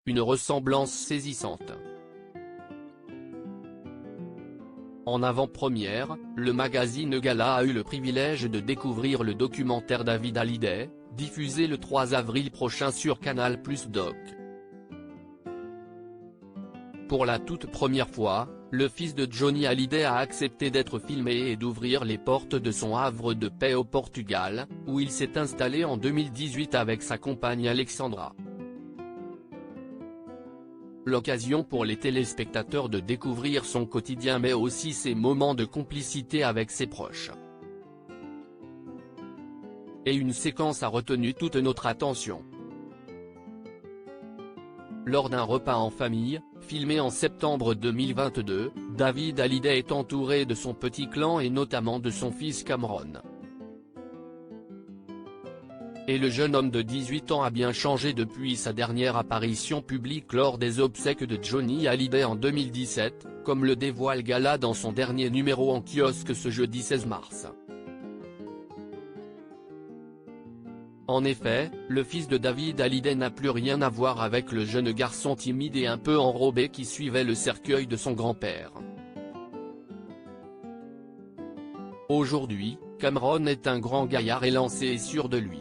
une ressemblance saisissante. En avant-première, le magazine Gala a eu le privilège de découvrir le documentaire David Hallyday, diffusé le 3 avril prochain sur Canal+ Doc. Pour la toute première fois, le fils de Johnny Hallyday a accepté d'être filmé et d'ouvrir les portes de son havre de paix au Portugal, où il s'est installé en 2018 avec sa compagne Alexandra. L'occasion pour les téléspectateurs de découvrir son quotidien mais aussi ses moments de complicité avec ses proches. Et une séquence a retenu toute notre attention. Lors d'un repas en famille, filmé en septembre 2022, David Hallyday est entouré de son petit clan et notamment de son fils Cameron. Et le jeune homme de 18 ans a bien changé depuis sa dernière apparition publique lors des obsèques de Johnny Hallyday en 2017, comme le dévoile Gala dans son dernier numéro en kiosque ce jeudi 16 mars. En effet, le fils de David Hallyday n'a plus rien à voir avec le jeune garçon timide et un peu enrobé qui suivait le cercueil de son grand-père. Aujourd'hui, Cameron est un grand gaillard élancé et sûr de lui.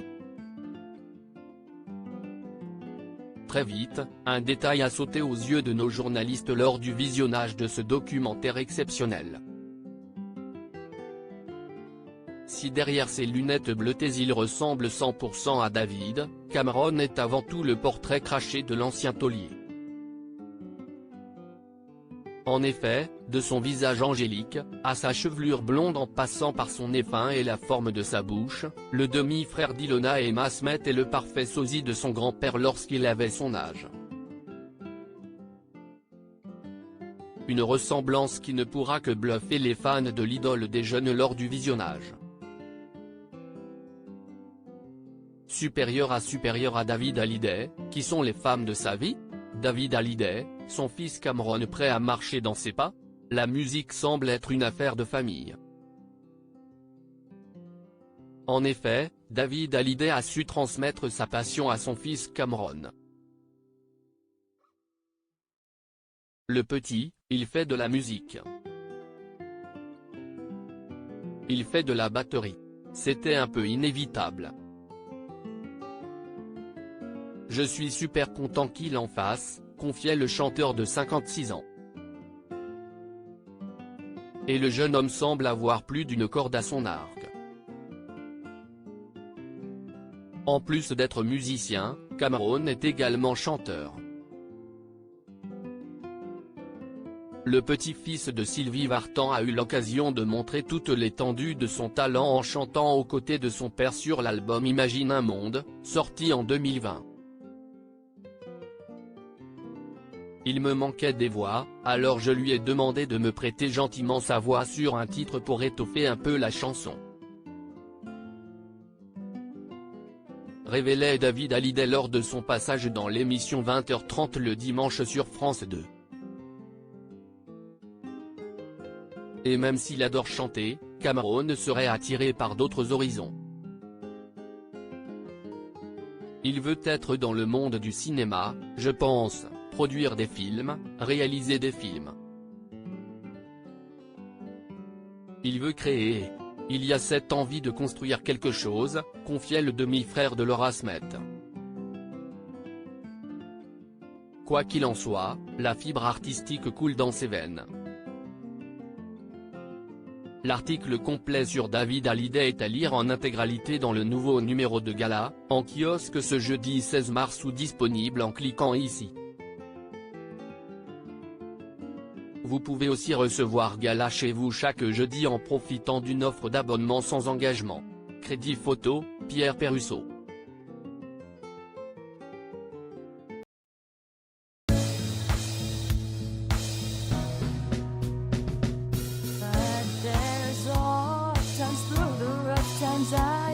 Très vite, un détail a sauté aux yeux de nos journalistes lors du visionnage de ce documentaire exceptionnel. Si derrière ses lunettes bleutées il ressemble 100% à David, Cameron est avant tout le portrait craché de l'ancien taulier. En effet, de son visage angélique, à sa chevelure blonde en passant par son nez fin et la forme de sa bouche, le demi-frère d'Ilona et Masmet est le parfait sosie de son grand-père lorsqu'il avait son âge. Une ressemblance qui ne pourra que bluffer les fans de l'idole des jeunes lors du visionnage. Supérieur à David Hallyday, qui sont les femmes de sa vie? David Hallyday, son fils Cameron prêt à marcher dans ses pas? La musique semble être une affaire de famille. En effet, David Hallyday a su transmettre sa passion à son fils Cameron. Le petit, il fait de la musique. Il fait de la batterie. C'était un peu inévitable. Je suis super content qu'il en fasse, confiait le chanteur de 56 ans. Et le jeune homme semble avoir plus d'une corde à son arc. En plus d'être musicien, Cameron est également chanteur. Le petit-fils de Sylvie Vartan a eu l'occasion de montrer toute l'étendue de son talent en chantant aux côtés de son père sur l'album Imagine un monde, sorti en 2020. Il me manquait des voix, alors je lui ai demandé de me prêter gentiment sa voix sur un titre pour étoffer un peu la chanson. Révélait David Hallyday lors de son passage dans l'émission 20h30 le dimanche sur France 2. Et même s'il adore chanter, Cameron serait attiré par d'autres horizons. Il veut être dans le monde du cinéma, je pense. Produire des films, réaliser des films. Il veut créer. Il y a cette envie de construire quelque chose, confiait le demi-frère de Laura Smet. Quoi qu'il en soit, la fibre artistique coule dans ses veines. L'article complet sur David Hallyday est à lire en intégralité dans le nouveau numéro de Gala, en kiosque ce jeudi 16 mars ou disponible en cliquant ici. Vous pouvez aussi recevoir Gala chez vous chaque jeudi en profitant d'une offre d'abonnement sans engagement. Crédit photo, Pierre Perrusso. Times